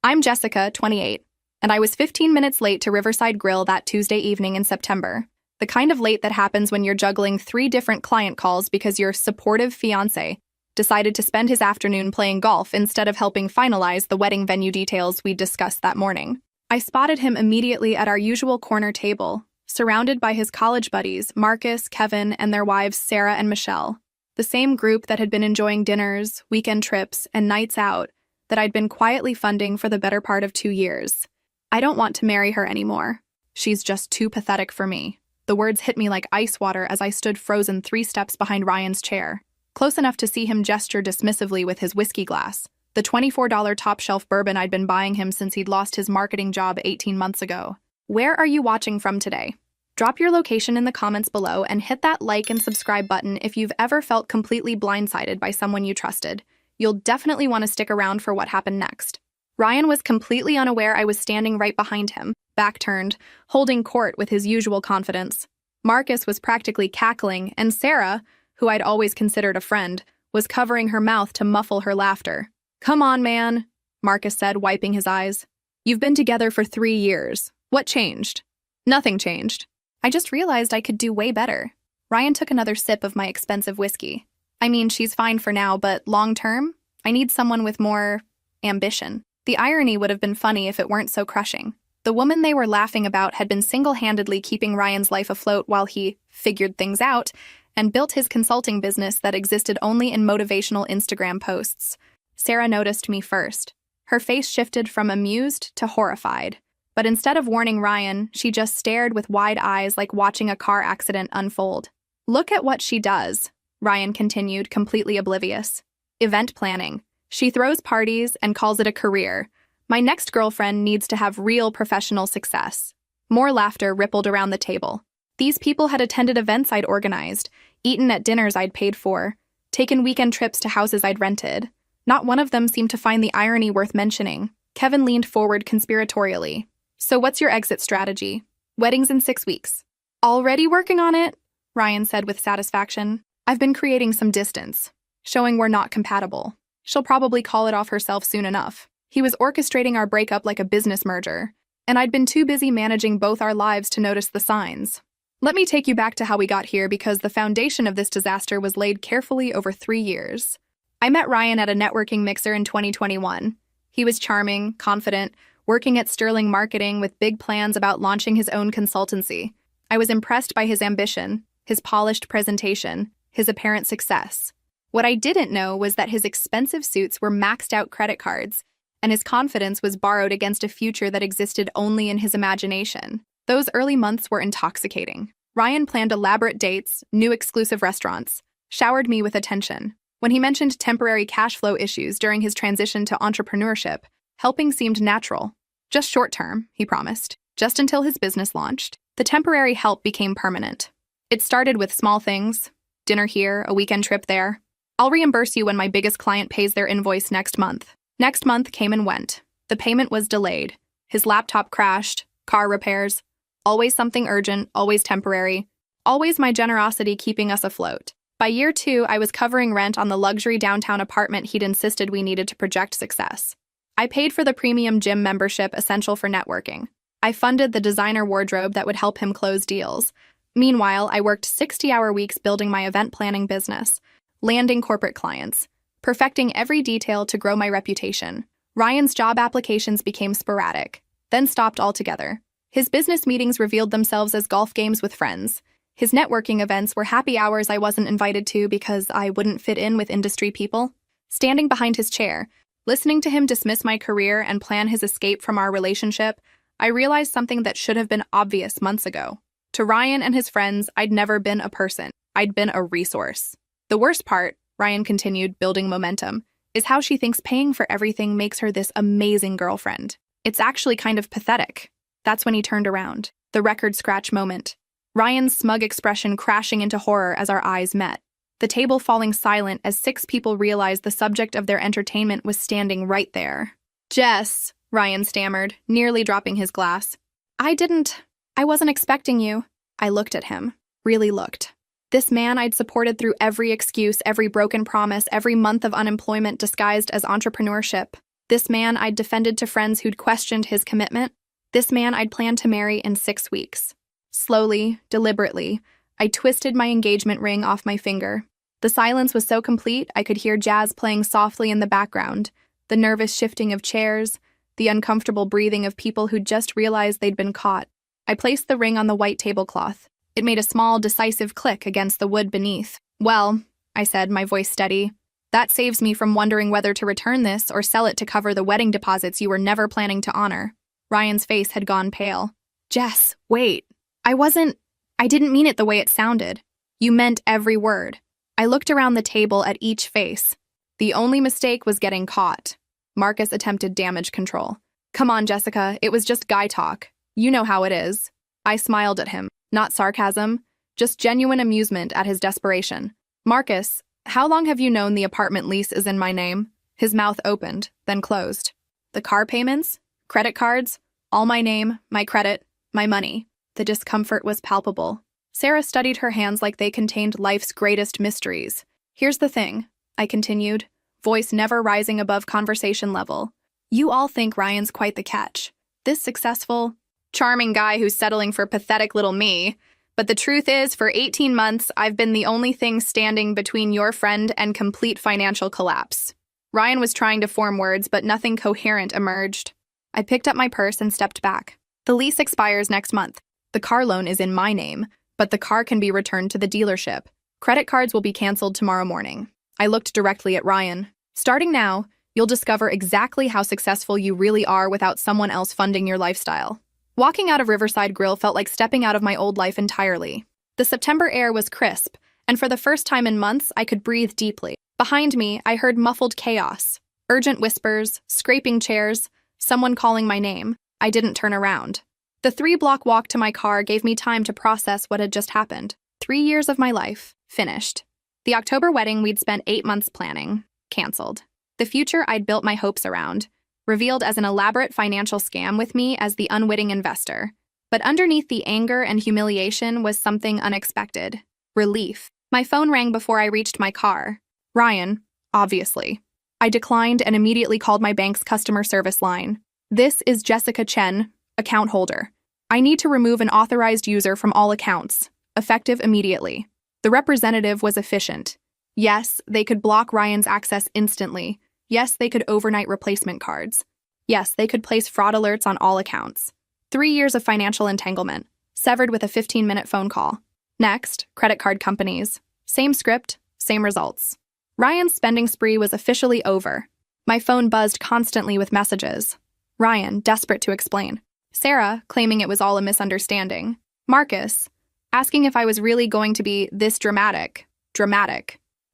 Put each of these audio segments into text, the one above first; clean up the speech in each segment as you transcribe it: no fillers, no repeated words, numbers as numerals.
I'm Jessica, 28, and I was 15 minutes late to Riverside Grill that Tuesday evening in September. The kind of late that happens when you're juggling 3 different client calls because your supportive fiancé decided to spend his afternoon playing golf instead of helping finalize the wedding venue details we discussed that morning. I spotted him immediately at our usual corner table, surrounded by his college buddies, Marcus, Kevin, and their wives Sarah and Michelle, the same group that had been enjoying dinners, weekend trips, and nights out that I'd been quietly funding for the better part of 2 years. I don't want to marry her anymore. She's just too pathetic for me. The words hit me like ice water as I stood frozen 3 steps behind Ryan's chair, close enough to see him gesture dismissively with his whiskey glass, the $24 top-shelf bourbon I'd been buying him since he'd lost his marketing job 18 months ago. Where are you watching from today? Drop your location in the comments below and hit that like and subscribe button if you've ever felt completely blindsided by someone you trusted. You'll definitely want to stick around for what happened next. Ryan was completely unaware I was standing right behind him, back turned, holding court with his usual confidence. Marcus was practically cackling, and Sarah, who I'd always considered a friend, was covering her mouth to muffle her laughter. "Come on, man," Marcus said, wiping his eyes. "You've been together for 3 years. What changed?" "Nothing changed. I just realized I could do way better." Ryan took another sip of my expensive whiskey. "I mean, she's fine for now, but long term, I need someone with more ambition." The irony would have been funny if it weren't so crushing. The woman they were laughing about had been single-handedly keeping Ryan's life afloat while he figured things out and built his consulting business that existed only in motivational Instagram posts. Sarah noticed me first. Her face shifted from amused to horrified. But instead of warning Ryan, she just stared with wide eyes like watching a car accident unfold. "Look at what she does," Ryan continued, completely oblivious. "Event planning. She throws parties and calls it a career. My next girlfriend needs to have real professional success." More laughter rippled around the table. These people had attended events I'd organized, eaten at dinners I'd paid for, taken weekend trips to houses I'd rented. Not one of them seemed to find the irony worth mentioning. Kevin leaned forward conspiratorially. "So what's your exit strategy?" "Weddings in 6 weeks." "Already working on it?" Ryan said with satisfaction. "I've been creating some distance, showing we're not compatible. She'll probably call it off herself soon enough." He was orchestrating our breakup like a business merger, and I'd been too busy managing both our lives to notice the signs. Let me take you back to how we got here because the foundation of this disaster was laid carefully over 3 years. I met Ryan at a networking mixer in 2021. He was charming, confident, working at Sterling Marketing with big plans about launching his own consultancy. I was impressed by his ambition, his polished presentation, his apparent success. What I didn't know was that his expensive suits were maxed out credit cards, and his confidence was borrowed against a future that existed only in his imagination. Those early months were intoxicating. Ryan planned elaborate dates, new exclusive restaurants, showered me with attention. When he mentioned temporary cash flow issues during his transition to entrepreneurship, helping seemed natural. Just short-term, he promised, just until his business launched. The temporary help became permanent. It started with small things, dinner here, a weekend trip there. "I'll reimburse you when my biggest client pays their invoice next month." Next month came and went. The payment was delayed. His laptop crashed, car repairs. Always something urgent, always temporary. Always my generosity keeping us afloat. By year 2, I was covering rent on the luxury downtown apartment he'd insisted we needed to project success. I paid for the premium gym membership essential for networking. I funded the designer wardrobe that would help him close deals. Meanwhile, I worked 60-hour weeks building my event planning business, landing corporate clients, perfecting every detail to grow my reputation. Ryan's job applications became sporadic, then stopped altogether. His business meetings revealed themselves as golf games with friends. His networking events were happy hours I wasn't invited to because I wouldn't fit in with industry people. Standing behind his chair, listening to him dismiss my career and plan his escape from our relationship, I realized something that should have been obvious months ago. To Ryan and his friends, I'd never been a person. I'd been a resource. The worst part, Ryan continued, building momentum, is how she thinks paying for everything makes her this amazing girlfriend. It's actually kind of pathetic. That's when he turned around. The record scratch moment. Ryan's smug expression crashing into horror as our eyes met. The table falling silent as 6 people realized the subject of their entertainment was standing right there. "Jess," Ryan stammered, nearly dropping his glass. I wasn't expecting you." I looked at him. Really looked. This man I'd supported through every excuse, every broken promise, every month of unemployment disguised as entrepreneurship. This man I'd defended to friends who'd questioned his commitment. This man I'd planned to marry in 6 weeks. Slowly, deliberately, I twisted my engagement ring off my finger. The silence was so complete I could hear jazz playing softly in the background, the nervous shifting of chairs, the uncomfortable breathing of people who'd just realized they'd been caught. I placed the ring on the white tablecloth. It made a small, decisive click against the wood beneath. "Well," I said, my voice steady, "that saves me from wondering whether to return this or sell it to cover the wedding deposits you were never planning to honor." Ryan's face had gone pale. "Jess, wait. I didn't mean it the way it sounded. You meant every word." I looked around the table at each face. The only mistake was getting caught. Marcus attempted damage control. "Come on, Jessica, it was just guy talk. You know how it is." I smiled at him, not sarcasm, just genuine amusement at his desperation. "Marcus, how long have you known the apartment lease is in my name?" His mouth opened, then closed. "The car payments? Credit cards? All my name, my credit, my money." The discomfort was palpable. Sarah studied her hands like they contained life's greatest mysteries. "Here's the thing," I continued, voice never rising above conversation level. "You all think Ryan's quite the catch. This successful, charming guy who's settling for pathetic little me. But the truth is, for 18 months, I've been the only thing standing between your friend and complete financial collapse." Ryan was trying to form words, but nothing coherent emerged. I picked up my purse and stepped back. "The lease expires next month. The car loan is in my name, but the car can be returned to the dealership. Credit cards will be canceled tomorrow morning." I looked directly at Ryan. "Starting now, you'll discover exactly how successful you really are without someone else funding your lifestyle." Walking out of Riverside Grill felt like stepping out of my old life entirely. The September air was crisp, and for the first time in months, I could breathe deeply. Behind me, I heard muffled chaos, urgent whispers, scraping chairs, someone calling my name. I didn't turn around. The 3-block walk to my car gave me time to process what had just happened. 3 years of my life, finished. The October wedding we'd spent 8 months planning, canceled. The future I'd built my hopes around, revealed as an elaborate financial scam with me as the unwitting investor. But underneath the anger and humiliation was something unexpected. Relief. My phone rang before I reached my car. Ryan, obviously. I declined and immediately called my bank's customer service line. "This is Jessica Chen, account holder. I need to remove an authorized user from all accounts, effective immediately." The representative was efficient. Yes, they could block Ryan's access instantly. Yes, they could overnight replacement cards. Yes, they could place fraud alerts on all accounts. 3 years of financial entanglement, severed with a 15-minute phone call. Next, credit card companies. Same script, same results. Ryan's spending spree was officially over. My phone buzzed constantly with messages. Ryan, desperate to explain. Sarah, claiming it was all a misunderstanding. Marcus, asking if I was really going to be this dramatic.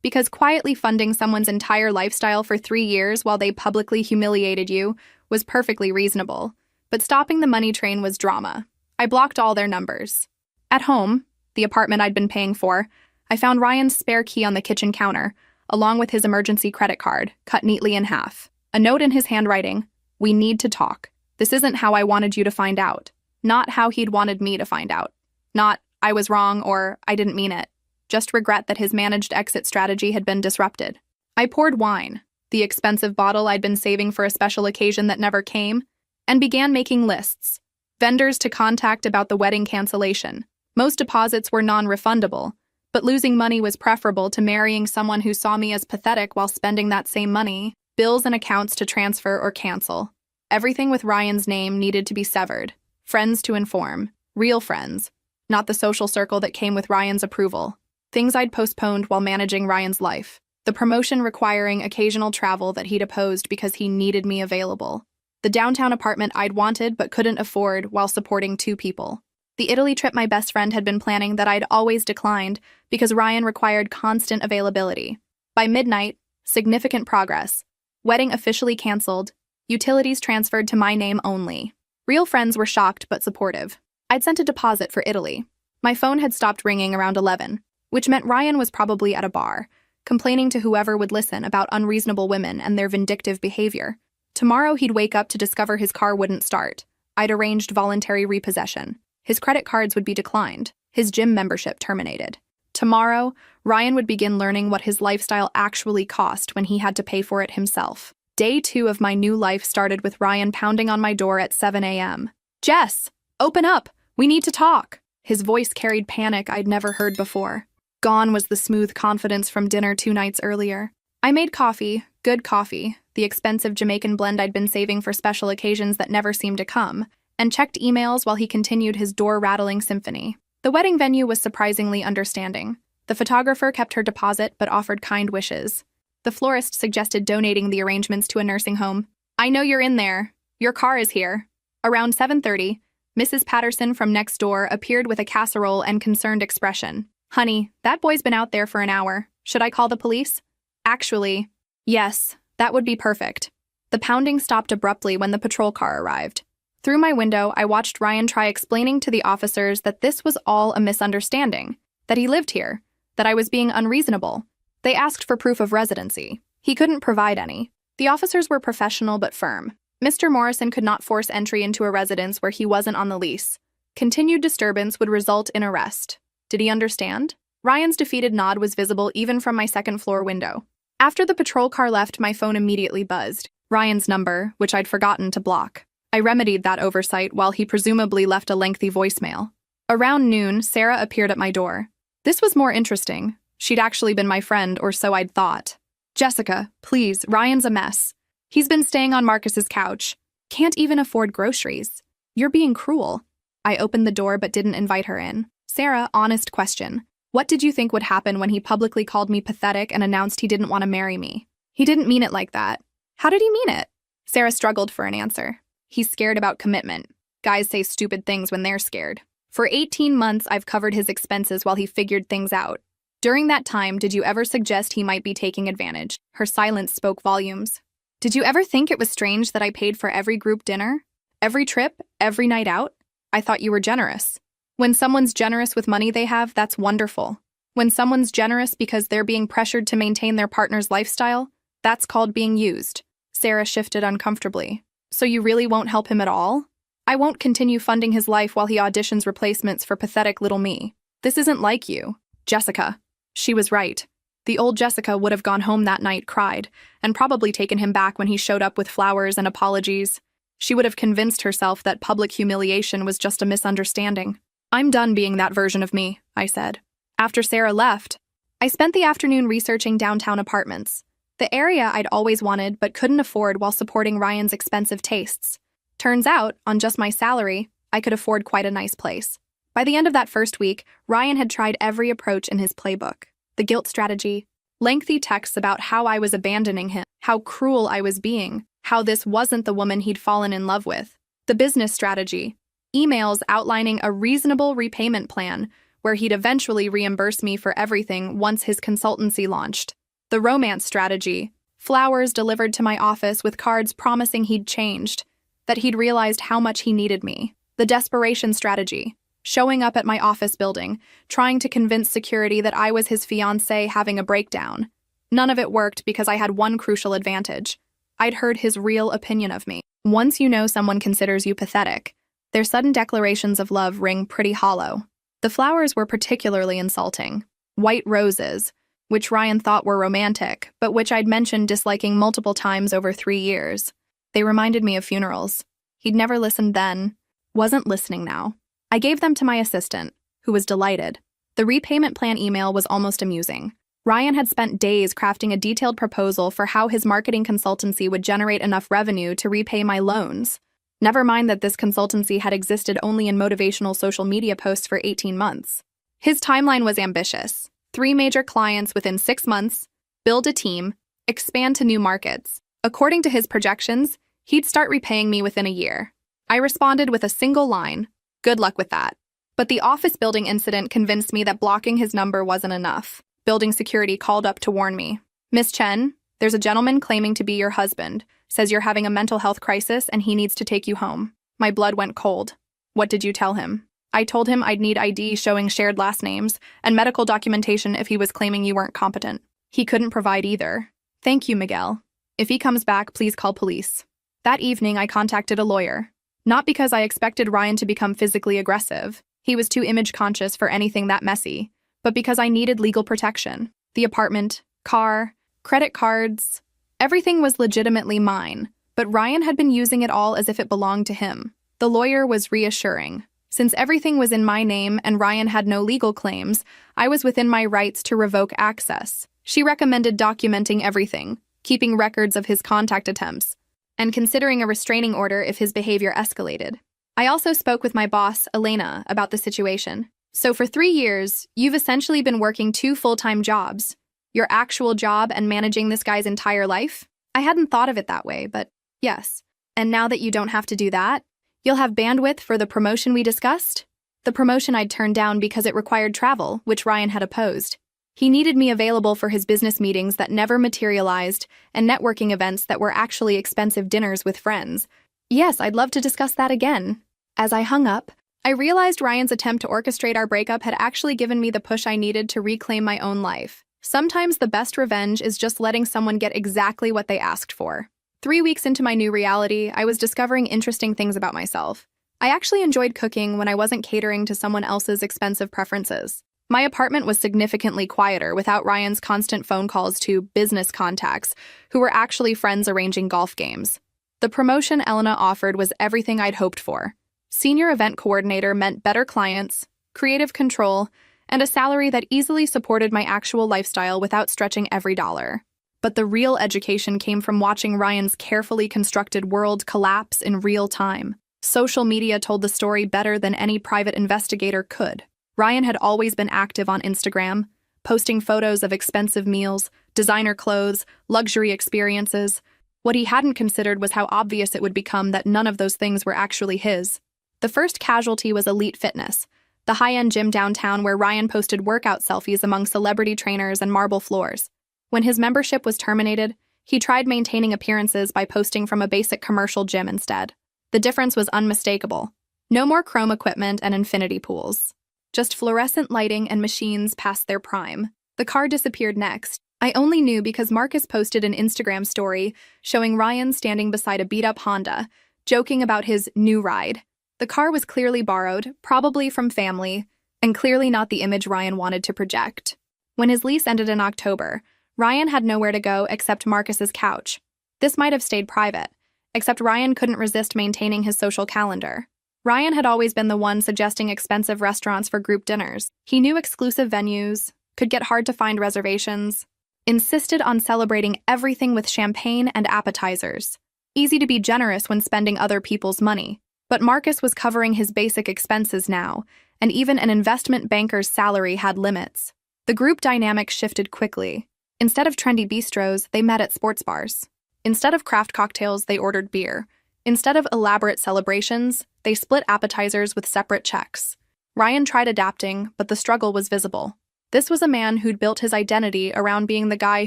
Because quietly funding someone's entire lifestyle for 3 years while they publicly humiliated you was perfectly reasonable. But stopping the money train was drama. I blocked all their numbers. At home, the apartment I'd been paying for, I found Ryan's spare key on the kitchen counter, along with his emergency credit card, cut neatly in half. A note in his handwriting, "We need to talk. This isn't how I wanted you to find out." Not how he'd wanted me to find out. Not, "I was wrong" or "I didn't mean it." Just regret that his managed exit strategy had been disrupted. I poured wine, the expensive bottle I'd been saving for a special occasion that never came, and began making lists. Vendors to contact about the wedding cancellation. Most deposits were non-refundable, but losing money was preferable to marrying someone who saw me as pathetic while spending that same money. Bills and accounts to transfer or cancel. Everything with Ryan's name needed to be severed. Friends to inform. Real friends. Not the social circle that came with Ryan's approval. Things I'd postponed while managing Ryan's life. The promotion requiring occasional travel that he'd opposed because he needed me available. The downtown apartment I'd wanted but couldn't afford while supporting 2 people. The Italy trip my best friend had been planning that I'd always declined because Ryan required constant availability. By midnight, significant progress. Wedding officially canceled. Utilities transferred to my name only. Real friends were shocked but supportive. I'd sent a deposit for Italy. My phone had stopped ringing around 11, which meant Ryan was probably at a bar, complaining to whoever would listen about unreasonable women and their vindictive behavior. Tomorrow he'd wake up to discover his car wouldn't start. I'd arranged voluntary repossession. His credit cards would be declined. His gym membership terminated. Tomorrow, Ryan would begin learning what his lifestyle actually cost when he had to pay for it himself. Day 2 of my new life started with Ryan pounding on my door at 7 a.m. "Jess, open up! We need to talk!" His voice carried panic I'd never heard before. Gone was the smooth confidence from dinner 2 nights earlier. I made coffee, good coffee, the expensive Jamaican blend I'd been saving for special occasions that never seemed to come, and checked emails while he continued his door-rattling symphony. The wedding venue was surprisingly understanding. The photographer kept her deposit but offered kind wishes. The florist suggested donating the arrangements to a nursing home. "I know you're in there. Your car is here." Around 7:30, Mrs. Patterson from next door appeared with a casserole and concerned expression. "Honey, that boy's been out there for an hour. Should I call the police?" "Actually, yes, that would be perfect." The pounding stopped abruptly when the patrol car arrived. Through my window, I watched Ryan try explaining to the officers that this was all a misunderstanding, that he lived here, that I was being unreasonable. They asked for proof of residency. He couldn't provide any. The officers were professional but firm. Mr. Morrison could not force entry into a residence where he wasn't on the lease. Continued disturbance would result in arrest. Did he understand? Ryan's defeated nod was visible even from my second-floor window. After the patrol car left, my phone immediately buzzed. Ryan's number, which I'd forgotten to block. I remedied that oversight while he presumably left a lengthy voicemail. Around noon, Sarah appeared at my door. This was more interesting. She'd actually been my friend, or so I'd thought. "Jessica, please, Ryan's a mess. He's been staying on Marcus's couch. Can't even afford groceries. You're being cruel." I opened the door but didn't invite her in. "Sarah, honest question. What did you think would happen when he publicly called me pathetic and announced he didn't want to marry me?" "He didn't mean it like that." "How did he mean it?" Sarah struggled for an answer. "He's scared about commitment. Guys say stupid things when they're scared. For 18 months, I've covered his expenses while he figured things out. During that time, did you ever suggest he might be taking advantage?" Her silence spoke volumes. "Did you ever think it was strange that I paid for every group dinner? Every trip? Every night out? I thought you were generous. When someone's generous with money they have, that's wonderful. When someone's generous because they're being pressured to maintain their partner's lifestyle, that's called being used." Sarah shifted uncomfortably. "So you really won't help him at all?" "I won't continue funding his life while he auditions replacements for pathetic little me. This isn't like you." "Jessica." She was right. The old Jessica would have gone home that night, cried, and probably taken him back when he showed up with flowers and apologies. She would have convinced herself that public humiliation was just a misunderstanding. "I'm done being that version of me," I said. After Sarah left, I spent the afternoon researching downtown apartments, the area I'd always wanted but couldn't afford while supporting Ryan's expensive tastes. Turns out, on just my salary, I could afford quite a nice place. By the end of that first week, Ryan had tried every approach in his playbook. The guilt strategy, lengthy texts about how I was abandoning him, how cruel I was being, how this wasn't the woman he'd fallen in love with. The business strategy, emails outlining a reasonable repayment plan where he'd eventually reimburse me for everything once his consultancy launched. The romance strategy, flowers delivered to my office with cards promising he'd changed, that he'd realized how much he needed me. The desperation strategy, showing up at my office building, trying to convince security that I was his fiancé having a breakdown. None of it worked because I had one crucial advantage. I'd heard his real opinion of me. Once you know someone considers you pathetic, their sudden declarations of love ring pretty hollow. The flowers were particularly insulting. White roses, which Ryan thought were romantic, but which I'd mentioned disliking multiple times over 3 years. They reminded me of funerals. He'd never listened then, wasn't listening now. I gave them to my assistant, who was delighted. The repayment plan email was almost amusing. Ryan had spent days crafting a detailed proposal for how his marketing consultancy would generate enough revenue to repay my loans. Never mind that this consultancy had existed only in motivational social media posts for 18 months. His timeline was ambitious. 3 major clients within 6 months, build a team, expand to new markets. According to his projections, he'd start repaying me within a year. I responded with a single line, "Good luck with that." But the office building incident convinced me that blocking his number wasn't enough. Building security called up to warn me. "Miss Chen, there's a gentleman claiming to be your husband, says you're having a mental health crisis and he needs to take you home." My blood went cold. "What did you tell him?" "I told him I'd need ID showing shared last names and medical documentation if he was claiming you weren't competent. He couldn't provide either." "Thank you, Miguel. If he comes back, please call police." That evening, I contacted a lawyer. Not because I expected Ryan to become physically aggressive. He was too image-conscious for anything that messy. But because I needed legal protection. The apartment, car, credit cards, Everything was legitimately mine, but Ryan had been using it all as if it belonged to him. The lawyer was reassuring. Since everything was in my name and Ryan had no legal claims, I was within my rights to revoke access. She recommended documenting everything, keeping records of his contact attempts, and considering a restraining order if his behavior escalated. I also spoke with my boss, Elena, about the situation. So for 3 years, you've essentially been working 2 full-time jobs. Your actual job and managing this guy's entire life? I hadn't thought of it that way, but yes. And now that you don't have to do that, you'll have bandwidth for the promotion we discussed? The promotion I'd turned down because it required travel, which Ryan had opposed. He needed me available for his business meetings that never materialized and networking events that were actually expensive dinners with friends. Yes, I'd love to discuss that again. As I hung up, I realized Ryan's attempt to orchestrate our breakup had actually given me the push I needed to reclaim my own life. Sometimes the best revenge is just letting someone get exactly what they asked for. 3 weeks into my new reality, I was discovering interesting things about myself. I actually enjoyed cooking when I wasn't catering to someone else's expensive preferences. My apartment was significantly quieter without Ryan's constant phone calls to business contacts, who were actually friends arranging golf games. The promotion Elena offered was everything I'd hoped for. Senior event coordinator meant better clients, creative control, and a salary that easily supported my actual lifestyle without stretching every dollar. But the real education came from watching Ryan's carefully constructed world collapse in real time. Social media told the story better than any private investigator could. Ryan had always been active on Instagram, posting photos of expensive meals, designer clothes, luxury experiences. What he hadn't considered was how obvious it would become that none of those things were actually his. The first casualty was Elite Fitness, the high-end gym downtown where Ryan posted workout selfies among celebrity trainers and marble floors. When his membership was terminated, he tried maintaining appearances by posting from a basic commercial gym instead. The difference was unmistakable. No more chrome equipment and infinity pools. Just fluorescent lighting and machines past their prime. The car disappeared next. I only knew because Marcus posted an Instagram story showing Ryan standing beside a beat-up Honda, joking about his new ride. The car was clearly borrowed, probably from family, and clearly not the image Ryan wanted to project. When his lease ended in October, Ryan had nowhere to go except Marcus's couch. This might have stayed private, except Ryan couldn't resist maintaining his social calendar. Ryan had always been the one suggesting expensive restaurants for group dinners. He knew exclusive venues, could get hard-to-find reservations, insisted on celebrating everything with champagne and appetizers. Easy to be generous when spending other people's money. But Marcus was covering his basic expenses now, and even an investment banker's salary had limits. The group dynamic shifted quickly. Instead of trendy bistros, they met at sports bars. Instead of craft cocktails, they ordered beer. Instead of elaborate celebrations, they split appetizers with separate checks. Ryan tried adapting, but the struggle was visible. This was a man who'd built his identity around being the guy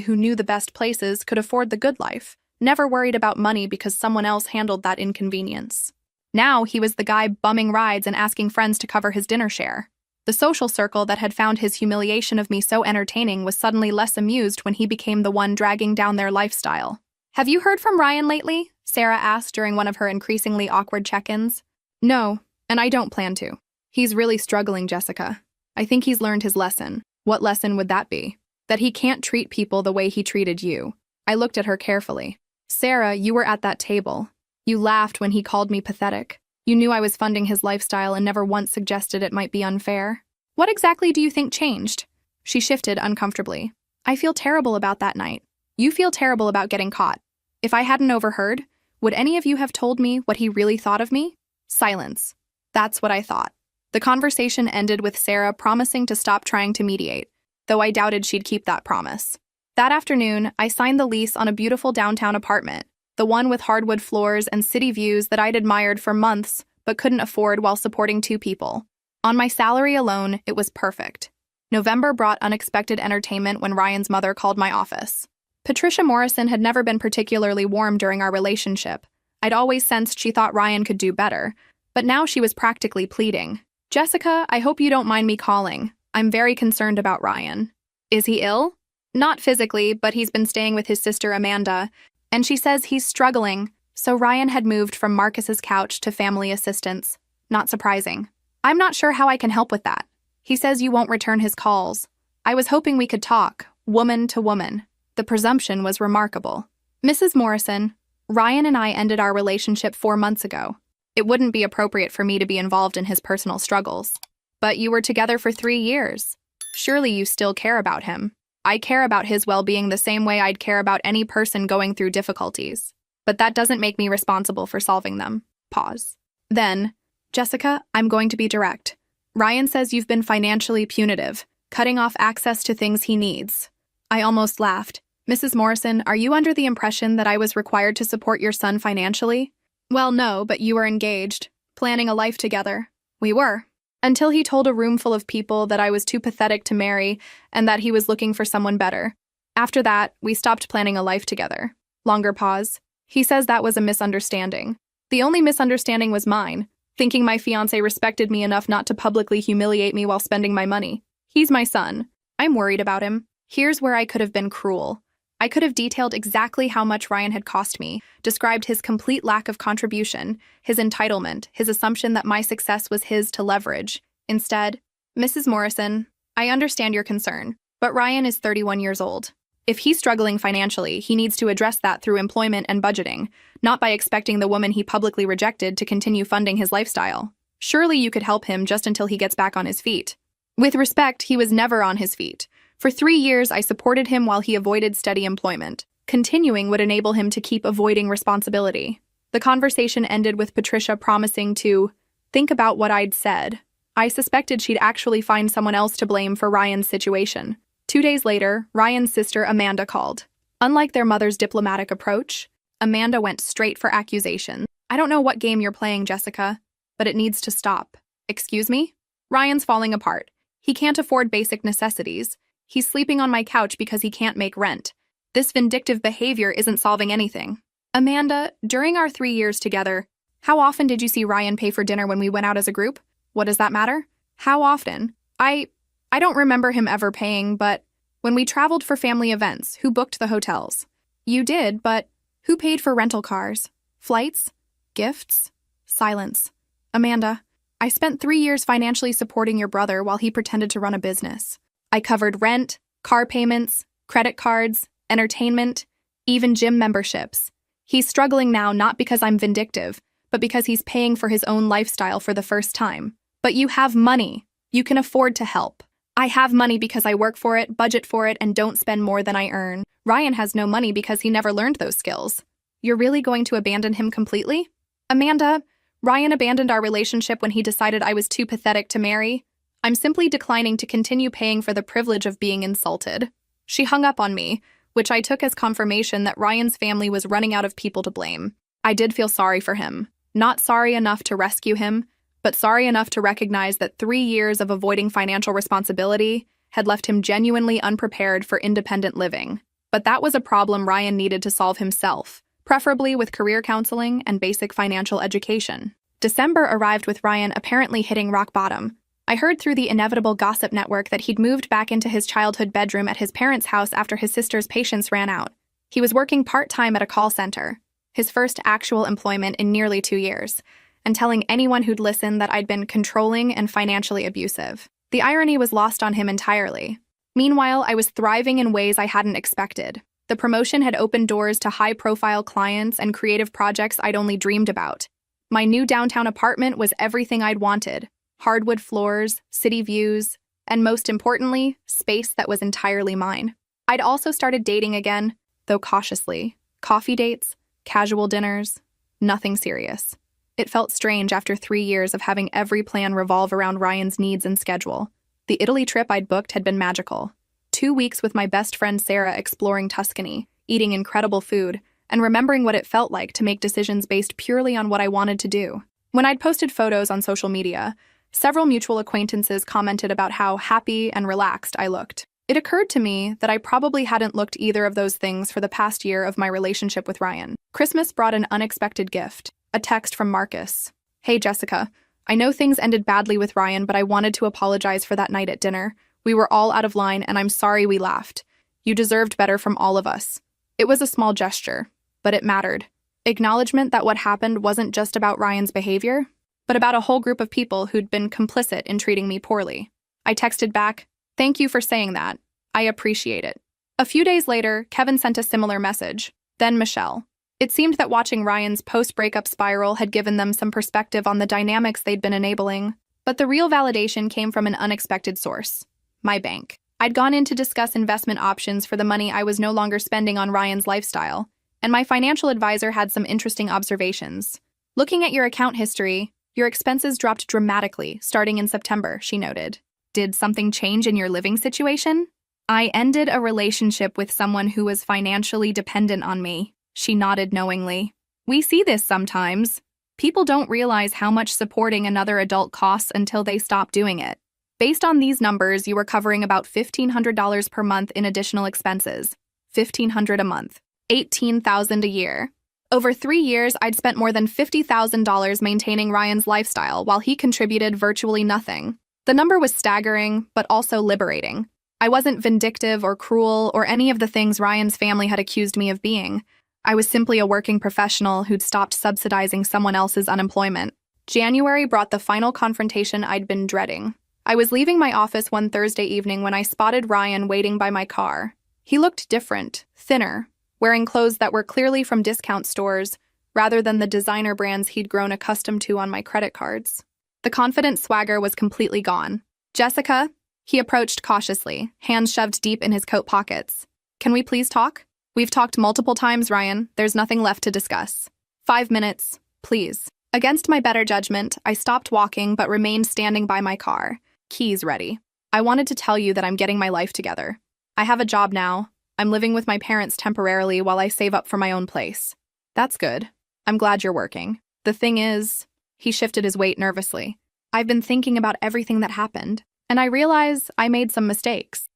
who knew the best places, could afford the good life, never worried about money because someone else handled that inconvenience. Now he was the guy bumming rides and asking friends to cover his dinner share. The social circle that had found his humiliation of me so entertaining was suddenly less amused when he became the one dragging down their lifestyle. "Have you heard from Ryan lately?" Sarah asked during one of her increasingly awkward check-ins. "No, and I don't plan to. He's really struggling, Jessica. I think he's learned his lesson." "What lesson would that be?" "That he can't treat people the way he treated you." I looked at her carefully. "Sarah, you were at that table. You laughed when he called me pathetic. You knew I was funding his lifestyle and never once suggested it might be unfair. What exactly do you think changed?" She shifted uncomfortably. "I feel terrible about that night. You feel terrible about getting caught. If I hadn't overheard, would any of you have told me what he really thought of me?" Silence. That's what I thought. The conversation ended with Sarah promising to stop trying to mediate, though I doubted she'd keep that promise. That afternoon, I signed the lease on a beautiful downtown apartment, the one with hardwood floors and city views that I'd admired for months but couldn't afford while supporting 2 people. On my salary alone, it was perfect. November brought unexpected entertainment when Ryan's mother called my office. Patricia Morrison had never been particularly warm during our relationship. I'd always sensed she thought Ryan could do better, but now she was practically pleading. "Jessica, I hope you don't mind me calling. I'm very concerned about Ryan." "Is he ill?" "Not physically, but he's been staying with his sister Amanda, and she says he's struggling." So Ryan had moved from Marcus's couch to family assistance. Not surprising. "I'm not sure how I can help with that. He says you won't return his calls. I was hoping we could talk, woman to woman." The presumption was remarkable. Mrs. Morrison, Ryan and I ended our relationship 4 months ago. It wouldn't be appropriate for me to be involved in his personal struggles. But you were together for 3 years. Surely you still care about him. I care about his well-being the same way I'd care about any person going through difficulties. But that doesn't make me responsible for solving them. Pause. Then, Jessica, I'm going to be direct. Ryan says you've been financially punitive, cutting off access to things he needs. I almost laughed. Mrs. Morrison, are you under the impression that I was required to support your son financially? Well, no, but you were engaged, planning a life together. We were. Until he told a room full of people that I was too pathetic to marry and that he was looking for someone better. After that, we stopped planning a life together. Longer pause. He says that was a misunderstanding. The only misunderstanding was mine, thinking my fiancé respected me enough not to publicly humiliate me while spending my money. He's my son. I'm worried about him. Here's where I could have been cruel. I could have detailed exactly how much Ryan had cost me, described his complete lack of contribution, his entitlement, his assumption that my success was his to leverage. Instead, Mrs. Morrison, I understand your concern, but Ryan is 31 years old. If he's struggling financially, he needs to address that through employment and budgeting, not by expecting the woman he publicly rejected to continue funding his lifestyle. Surely you could help him just until he gets back on his feet. With respect, he was never on his feet. For 3 years, I supported him while he avoided steady employment. Continuing would enable him to keep avoiding responsibility. The conversation ended with Patricia promising to think about what I'd said. I suspected she'd actually find someone else to blame for Ryan's situation. 2 days later, Ryan's sister Amanda called. Unlike their mother's diplomatic approach, Amanda went straight for accusations. I don't know what game you're playing, Jessica, but it needs to stop. Excuse me? Ryan's falling apart. He can't afford basic necessities. He's sleeping on my couch because he can't make rent. This vindictive behavior isn't solving anything. Amanda, during our 3 years together, how often did you see Ryan pay for dinner when we went out as a group? What does that matter? How often? I don't remember him ever paying, but when we traveled for family events, who booked the hotels? You did, but who paid for rental cars? Flights? Gifts? Silence. Amanda, I spent 3 years financially supporting your brother while he pretended to run a business. I covered rent, car payments, credit cards, entertainment, even gym memberships. He's struggling now not because I'm vindictive, but because he's paying for his own lifestyle for the first time. But you have money. You can afford to help. I have money because I work for it, budget for it, and don't spend more than I earn. Ryan has no money because he never learned those skills. You're really going to abandon him completely? Amanda, Ryan abandoned our relationship when he decided I was too pathetic to marry. I'm simply declining to continue paying for the privilege of being insulted. She hung up on me, which I took as confirmation that Ryan's family was running out of people to blame. I did feel sorry for him. Not sorry enough to rescue him, but sorry enough to recognize that 3 years of avoiding financial responsibility had left him genuinely unprepared for independent living. But that was a problem Ryan needed to solve himself, preferably with career counseling and basic financial education. December arrived with Ryan apparently hitting rock bottom. I heard through the inevitable gossip network that he'd moved back into his childhood bedroom at his parents' house after his sister's patience ran out. He was working part-time at a call center, his first actual employment in nearly 2 years, and telling anyone who'd listen that I'd been controlling and financially abusive. The irony was lost on him entirely. Meanwhile, I was thriving in ways I hadn't expected. The promotion had opened doors to high-profile clients and creative projects I'd only dreamed about. My new downtown apartment was everything I'd wanted. Hardwood floors, city views, and most importantly, space that was entirely mine. I'd also started dating again, though cautiously. Coffee dates, casual dinners, nothing serious. It felt strange after 3 years of having every plan revolve around Ryan's needs and schedule. The Italy trip I'd booked had been magical. 2 weeks with my best friend Sarah exploring Tuscany, eating incredible food, and remembering what it felt like to make decisions based purely on what I wanted to do. When I'd posted photos on social media, several mutual acquaintances commented about how happy and relaxed I looked. It occurred to me that I probably hadn't looked either of those things for the past year of my relationship with Ryan. Christmas brought an unexpected gift, a text from Marcus. Hey, Jessica. I know things ended badly with Ryan, but I wanted to apologize for that night at dinner. We were all out of line, and I'm sorry we laughed. You deserved better from all of us. It was a small gesture, but it mattered. Acknowledgement that what happened wasn't just about Ryan's behavior, but about a whole group of people who'd been complicit in treating me poorly. I texted back, "Thank you for saying that. I appreciate it." A few days later, Kevin sent a similar message. Then Michelle. It seemed that watching Ryan's post-breakup spiral had given them some perspective on the dynamics they'd been enabling. But the real validation came from an unexpected source. My bank. I'd gone in to discuss investment options for the money I was no longer spending on Ryan's lifestyle, and my financial advisor had some interesting observations. Looking at your account history, your expenses dropped dramatically starting in September, she noted. Did something change in your living situation? I ended a relationship with someone who was financially dependent on me. She nodded knowingly. We see this sometimes. People don't realize how much supporting another adult costs until they stop doing it. Based on these numbers, you were covering about $1,500 per month in additional expenses. $1,500 a month. $18,000 a year. Over 3 years, I'd spent more than $50,000 maintaining Ryan's lifestyle while he contributed virtually nothing. The number was staggering, but also liberating. I wasn't vindictive or cruel or any of the things Ryan's family had accused me of being. I was simply a working professional who'd stopped subsidizing someone else's unemployment. January brought the final confrontation I'd been dreading. I was leaving my office one Thursday evening when I spotted Ryan waiting by my car. He looked different, thinner, wearing clothes that were clearly from discount stores rather than the designer brands he'd grown accustomed to on my credit cards. The confident swagger was completely gone. Jessica, he approached cautiously, hands shoved deep in his coat pockets. Can we please talk? We've talked multiple times, Ryan. There's nothing left to discuss. 5 minutes, please. Against my better judgment, I stopped walking but remained standing by my car, keys ready. I wanted to tell you that I'm getting my life together. I have a job now. I'm living with my parents temporarily while I save up for my own place. That's good. I'm glad you're working. The thing is, he shifted his weight nervously. I've been thinking about everything that happened, and I realize I made some mistakes.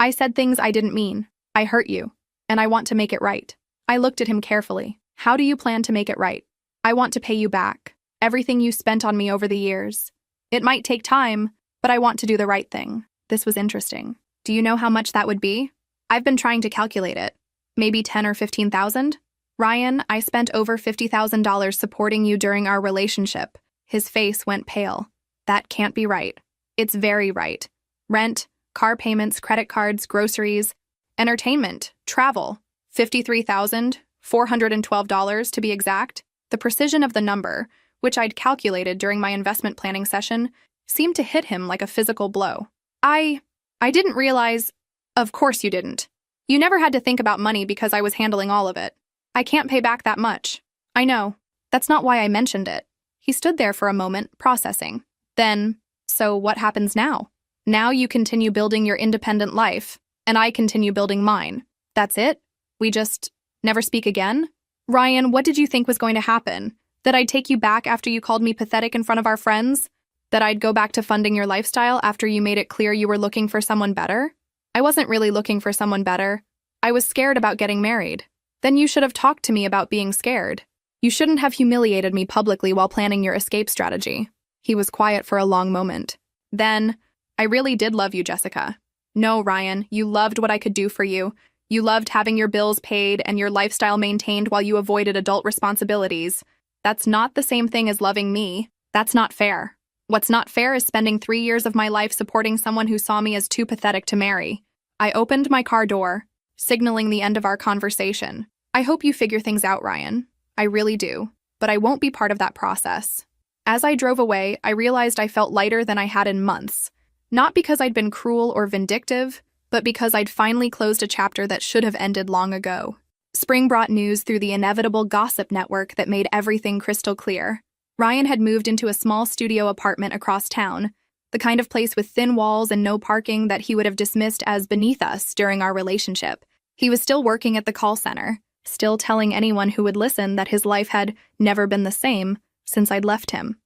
I said things I didn't mean. I hurt you, and I want to make it right. I looked at him carefully. How do you plan to make it right? I want to pay you back. Everything you spent on me over the years. It might take time, but I want to do the right thing. This was interesting. Do you know how much that would be? I've been trying to calculate it. Maybe 10 or 15,000? Ryan, I spent over $50,000 supporting you during our relationship. His face went pale. That can't be right. It's very right. Rent, car payments, credit cards, groceries, entertainment, travel. $53,412 to be exact. The precision of the number, which I'd calculated during my investment planning session, seemed to hit him like a physical blow. I didn't realize. Of course you didn't. You never had to think about money because I was handling all of it. I can't pay back that much. I know. That's not why I mentioned it. He stood there for a moment, processing. Then, so what happens now? Now you continue building your independent life, and I continue building mine. That's it? We just never speak again? Ryan, what did you think was going to happen? That I'd take you back after you called me pathetic in front of our friends? That I'd go back to funding your lifestyle after you made it clear you were looking for someone better? I wasn't really looking for someone better. I was scared about getting married. Then you should have talked to me about being scared. You shouldn't have humiliated me publicly while planning your escape strategy. He was quiet for a long moment. Then, I really did love you, Jessica. No, Ryan, you loved what I could do for you. You loved having your bills paid and your lifestyle maintained while you avoided adult responsibilities. That's not the same thing as loving me. That's not fair. What's not fair is spending 3 years of my life supporting someone who saw me as too pathetic to marry. I opened my car door, signaling the end of our conversation. I hope you figure things out, Ryan. I really do. But I won't be part of that process. As I drove away, I realized I felt lighter than I had in months. Not because I'd been cruel or vindictive, but because I'd finally closed a chapter that should have ended long ago. Spring brought news through the inevitable gossip network that made everything crystal clear. Ryan had moved into a small studio apartment across town, the kind of place with thin walls and no parking that he would have dismissed as beneath us during our relationship. He was still working at the call center, still telling anyone who would listen that his life had never been the same since I'd left him,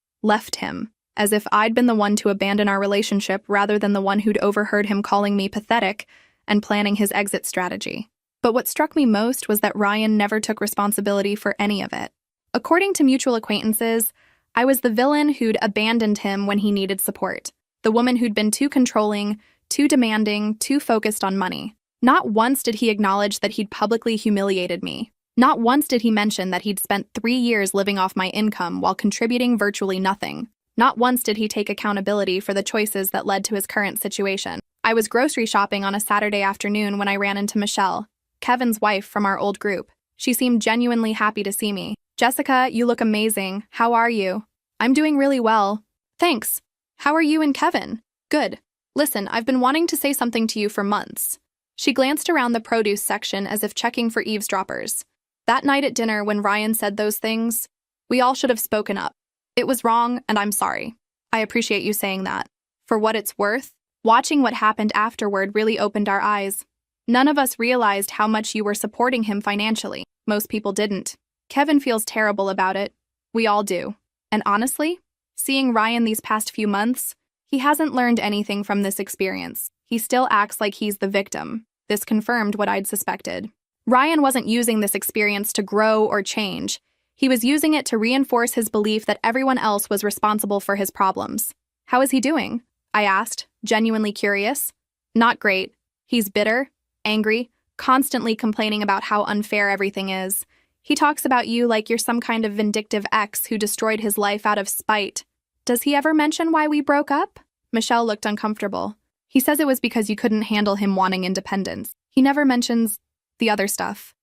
as if I'd been the one to abandon our relationship rather than the one who'd overheard him calling me pathetic and planning his exit strategy. But what struck me most was that Ryan never took responsibility for any of it. According to mutual acquaintances, I was the villain who'd abandoned him when he needed support, the woman who'd been too controlling, too demanding, too focused on money. Not once did he acknowledge that he'd publicly humiliated me. Not once did he mention that he'd spent 3 years living off my income while contributing virtually nothing. Not once did he take accountability for the choices that led to his current situation. I was grocery shopping on a Saturday afternoon when I ran into Michelle. Kevin's wife from our old group. She seemed genuinely happy to see me. "Jessica, you look amazing. How are you?" "I'm doing really well. Thanks. How are you and Kevin?" "Good. Listen, I've been wanting to say something to you for months." She glanced around the produce section as if checking for eavesdroppers. That night at dinner when Ryan said those things, we all should have spoken up. It was wrong, and I'm sorry. I appreciate you saying that. For what it's worth, watching what happened afterward really opened our eyes. None of us realized how much you were supporting him financially. Most people didn't. Kevin feels terrible about it. We all do. And honestly, seeing Ryan these past few months, he hasn't learned anything from this experience. He still acts like he's the victim. This confirmed what I'd suspected. Ryan wasn't using this experience to grow or change. He was using it to reinforce his belief that everyone else was responsible for his problems. "How is he doing?" I asked, genuinely curious. "Not great. He's bitter, angry, constantly complaining about how unfair everything is. He talks about you like you're some kind of vindictive ex who destroyed his life out of spite." "Does he ever mention why we broke up?" Michelle looked uncomfortable. "He says it was because you couldn't handle him wanting independence. He never mentions the other stuff,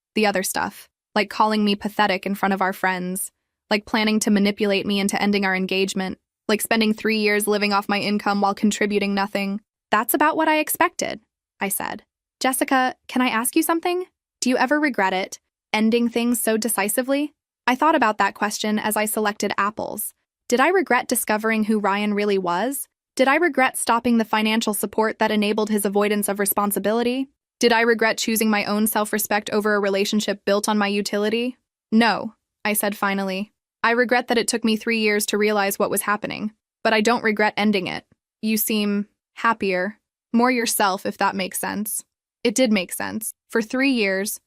like calling me pathetic in front of our friends, like planning to manipulate me into ending our engagement, like spending 3 years living off my income while contributing nothing." "That's about what I expected," I said. "Jessica, can I ask you something? Do you ever regret it, ending things so decisively?" I thought about that question as I selected apples. Did I regret discovering who Ryan really was? Did I regret stopping the financial support that enabled his avoidance of responsibility? Did I regret choosing my own self-respect over a relationship built on my utility? "No," I said finally. "I regret that it took me 3 years to realize what was happening, but I don't regret ending it. You seem happier, more yourself, if that makes sense." It did make sense. For 3 years,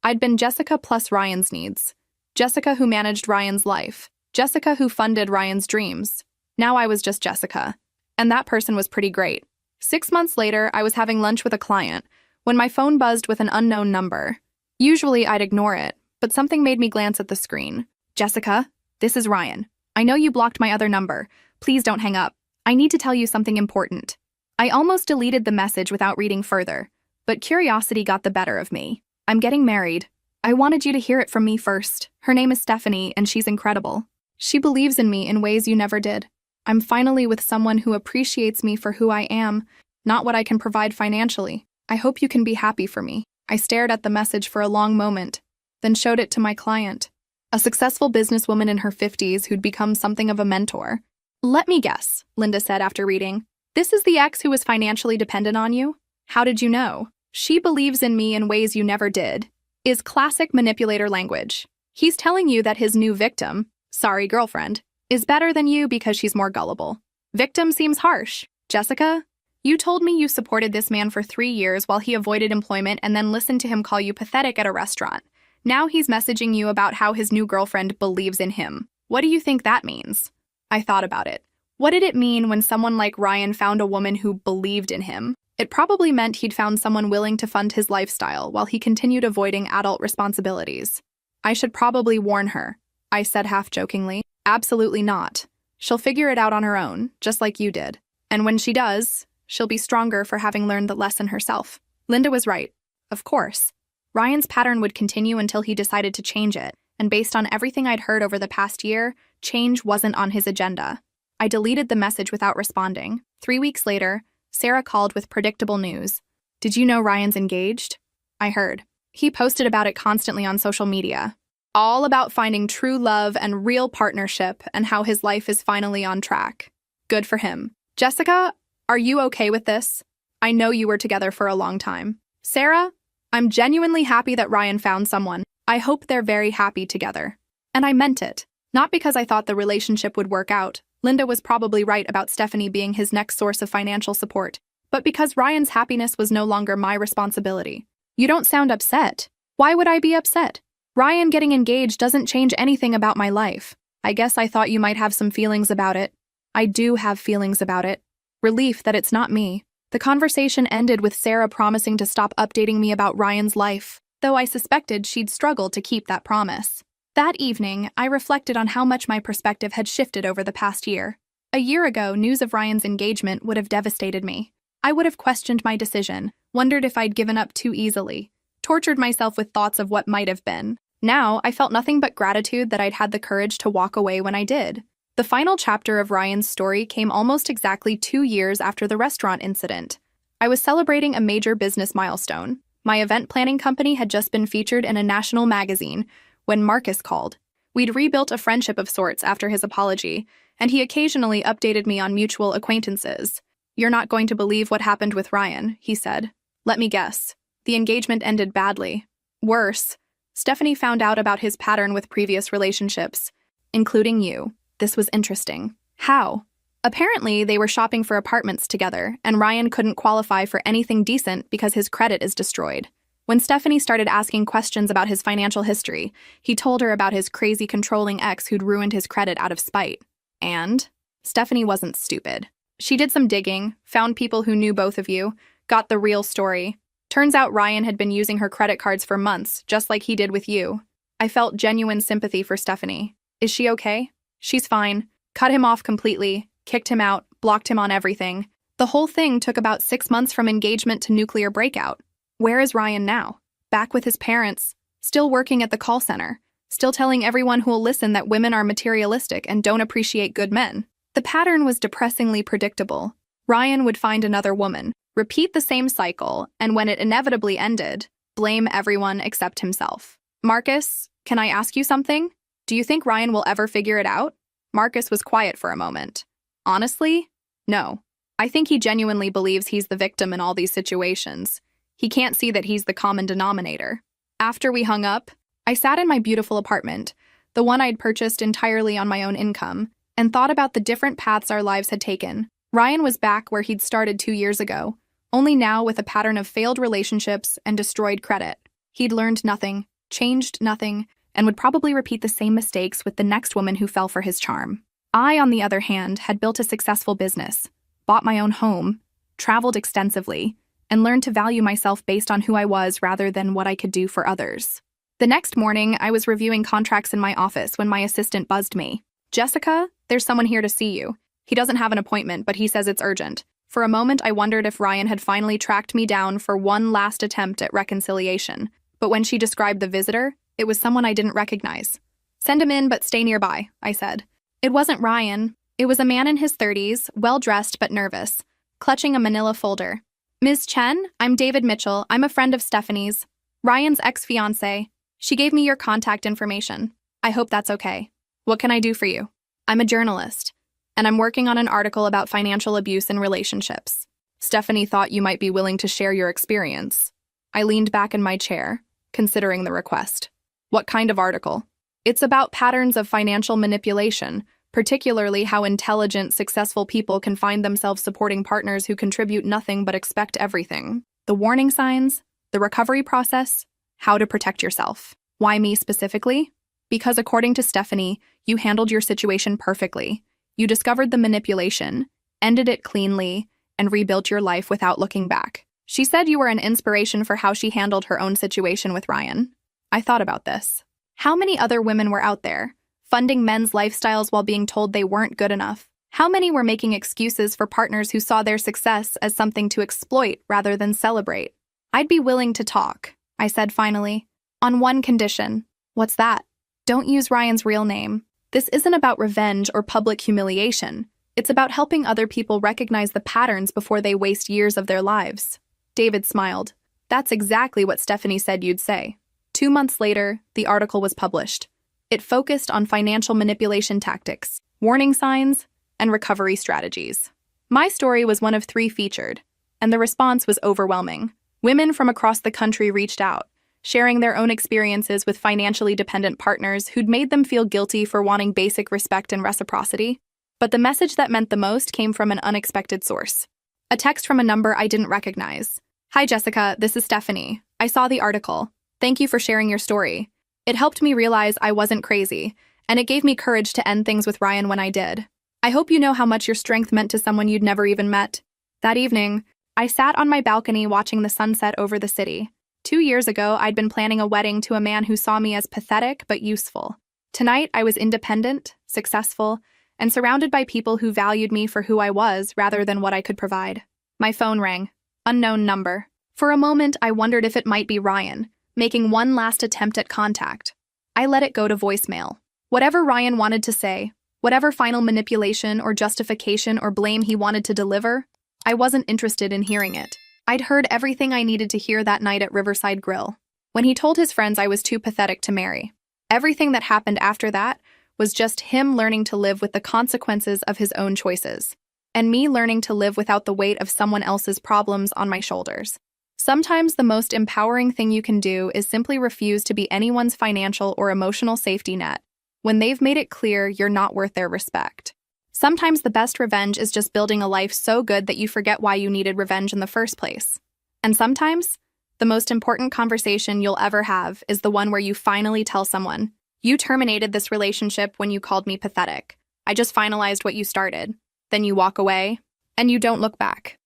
I'd been Jessica plus Ryan's needs. Jessica who managed Ryan's life. Jessica who funded Ryan's dreams. Now I was just Jessica. And that person was pretty great. 6 months later, I was having lunch with a client when my phone buzzed with an unknown number. Usually I'd ignore it, but something made me glance at the screen. "Jessica, this is Ryan. I know you blocked my other number. Please don't hang up. I need to tell you something important." I almost deleted the message without reading further, but curiosity got the better of me. "I'm getting married. I wanted you to hear it from me first. Her name is Stephanie, and she's incredible. She believes in me in ways you never did. I'm finally with someone who appreciates me for who I am, not what I can provide financially. I hope you can be happy for me." I stared at the message for a long moment, then showed it to my client, a successful businesswoman in her 50s who'd become something of a mentor. "Let me guess," Linda said after reading. "This is the ex who was financially dependent on you? How did you know? She believes in me in ways you never did," is classic manipulator language. He's telling you that his new victim, sorry, girlfriend, is better than you because she's more gullible. Victim seems harsh. "Jessica, you told me you supported this man for 3 years while he avoided employment and then listened to him call you pathetic at a restaurant. Now he's messaging you about how his new girlfriend believes in him. What do you think that means?" I thought about it. What did it mean when someone like Ryan found a woman who believed in him? It probably meant he'd found someone willing to fund his lifestyle while he continued avoiding adult responsibilities. "I should probably warn her," I said half-jokingly. "Absolutely not. She'll figure it out on her own, just like you did. And when she does, she'll be stronger for having learned the lesson herself." Linda was right. Of course. Ryan's pattern would continue until he decided to change it, and based on everything I'd heard over the past year, change wasn't on his agenda. I deleted the message without responding. 3 weeks later, Sarah called with predictable news. "Did you know Ryan's engaged?" I heard. He posted about it constantly on social media. All about finding true love and real partnership and how his life is finally on track. Good for him. "Jessica, are you okay with this? I know you were together for a long time." "Sarah, I'm genuinely happy that Ryan found someone. I hope they're very happy together." And I meant it. Not because I thought the relationship would work out. Linda was probably right about Stephanie being his next source of financial support, but because Ryan's happiness was no longer my responsibility. "You don't sound upset." "Why would I be upset? Ryan getting engaged doesn't change anything about my life." "I guess I thought you might have some feelings about it." "I do have feelings about it. Relief that it's not me." The conversation ended with Sarah promising to stop updating me about Ryan's life, though I suspected she'd struggle to keep that promise. That evening, I reflected on how much my perspective had shifted over the past year. A year ago, news of Ryan's engagement would have devastated me. I would have questioned my decision, wondered if I'd given up too easily. tortured myself with thoughts of what might have been. Now, I felt nothing but gratitude that I'd had the courage to walk away when I did. The final chapter of Ryan's story came almost exactly 2 years after the restaurant incident. I was celebrating a major business milestone. My event planning company had just been featured in a national magazine when Marcus called. We'd rebuilt a friendship of sorts after his apology, and he occasionally updated me on mutual acquaintances. "You're not going to believe what happened with Ryan," he said. "Let me guess. The engagement ended badly. Worse, Stephanie found out about his pattern with previous relationships, including you. This was interesting." "How?" "Apparently, they were shopping for apartments together, and Ryan couldn't qualify for anything decent because his credit is destroyed. When Stephanie started asking questions about his financial history, he told her about his crazy controlling ex who'd ruined his credit out of spite. And Stephanie wasn't stupid. She did some digging, found people who knew both of you, got the real story. Turns out Ryan had been using her credit cards for months, just like he did with you. I felt genuine sympathy for Stephanie. Is she okay? She's fine. Cut him off completely, kicked him out, blocked him on everything. The whole thing took about 6 months from engagement to nuclear breakout. Where is Ryan now? Back with his parents, still working at the call center, still telling everyone who'll listen that women are materialistic and don't appreciate good men. The pattern was depressingly predictable. Ryan would find another woman, repeat the same cycle, and when it inevitably ended, blame everyone except himself. "Marcus, can I ask you something? Do you think Ryan will ever figure it out?" Marcus was quiet for a moment. "Honestly, no. I think he genuinely believes he's the victim in all these situations. He can't see that he's the common denominator." After we hung up, I sat in my beautiful apartment, the one I'd purchased entirely on my own income, and thought about the different paths our lives had taken. Ryan was back where he'd started 2 years ago, only now with a pattern of failed relationships and destroyed credit. He'd learned nothing, changed nothing, and would probably repeat the same mistakes with the next woman who fell for his charm. I, on the other hand, had built a successful business, bought my own home, traveled extensively, and learned to value myself based on who I was rather than what I could do for others. The next morning, I was reviewing contracts in my office when my assistant buzzed me. "Jessica, there's someone here to see you. He doesn't have an appointment, but he says it's urgent." For a moment, I wondered if Ryan had finally tracked me down for one last attempt at reconciliation. But when she described the visitor, it was someone I didn't recognize. "Send him in, but stay nearby," I said. It wasn't Ryan. It was a man in his 30s, well-dressed but nervous, clutching a manila folder. "Ms. Chen, I'm David Mitchell. I'm a friend of Stephanie's. Ryan's ex-fiancé. She gave me your contact information. I hope that's okay. What can I do for you?" "I'm a journalist, and I'm working on an article about financial abuse in relationships. Stephanie thought you might be willing to share your experience." I leaned back in my chair, considering the request. "What kind of article?" "It's about patterns of financial manipulation, particularly how intelligent, successful people can find themselves supporting partners who contribute nothing but expect everything. The warning signs, the recovery process, how to protect yourself." "Why me specifically?" "Because according to Stephanie, you handled your situation perfectly. You discovered the manipulation, ended it cleanly, and rebuilt your life without looking back. She said you were an inspiration for how she handled her own situation with Ryan." I thought about this. How many other women were out there, funding men's lifestyles while being told they weren't good enough? How many were making excuses for partners who saw their success as something to exploit rather than celebrate? "I'd be willing to talk," I said finally, "on one condition." "What's that?" "Don't use Ryan's real name. This isn't about revenge or public humiliation. It's about helping other people recognize the patterns before they waste years of their lives." David smiled. "That's exactly what Stephanie said you'd say." 2 months later, the article was published. It focused on financial manipulation tactics, warning signs, and recovery strategies. My story was one of 3 featured, and the response was overwhelming. Women from across the country reached out, sharing their own experiences with financially dependent partners who'd made them feel guilty for wanting basic respect and reciprocity. But the message that meant the most came from an unexpected source. A text from a number I didn't recognize. "Hi Jessica, this is Stephanie. I saw the article. Thank you for sharing your story. It helped me realize I wasn't crazy, and it gave me courage to end things with Ryan when I did. I hope you know how much your strength meant to someone you'd never even met." That evening, I sat on my balcony watching the sunset over the city. 2 years ago, I'd been planning a wedding to a man who saw me as pathetic but useful. Tonight, I was independent, successful, and surrounded by people who valued me for who I was rather than what I could provide. My phone rang. Unknown number. For a moment, I wondered if it might be Ryan, making one last attempt at contact. I let it go to voicemail. Whatever Ryan wanted to say, whatever final manipulation or justification or blame he wanted to deliver, I wasn't interested in hearing it. I'd heard everything I needed to hear that night at Riverside Grill, when he told his friends I was too pathetic to marry. Everything that happened after that was just him learning to live with the consequences of his own choices, and me learning to live without the weight of someone else's problems on my shoulders. Sometimes the most empowering thing you can do is simply refuse to be anyone's financial or emotional safety net when they've made it clear you're not worth their respect. Sometimes the best revenge is just building a life so good that you forget why you needed revenge in the first place. And sometimes, the most important conversation you'll ever have is the one where you finally tell someone, "You terminated this relationship when you called me pathetic. I just finalized what you started." Then you walk away, and you don't look back.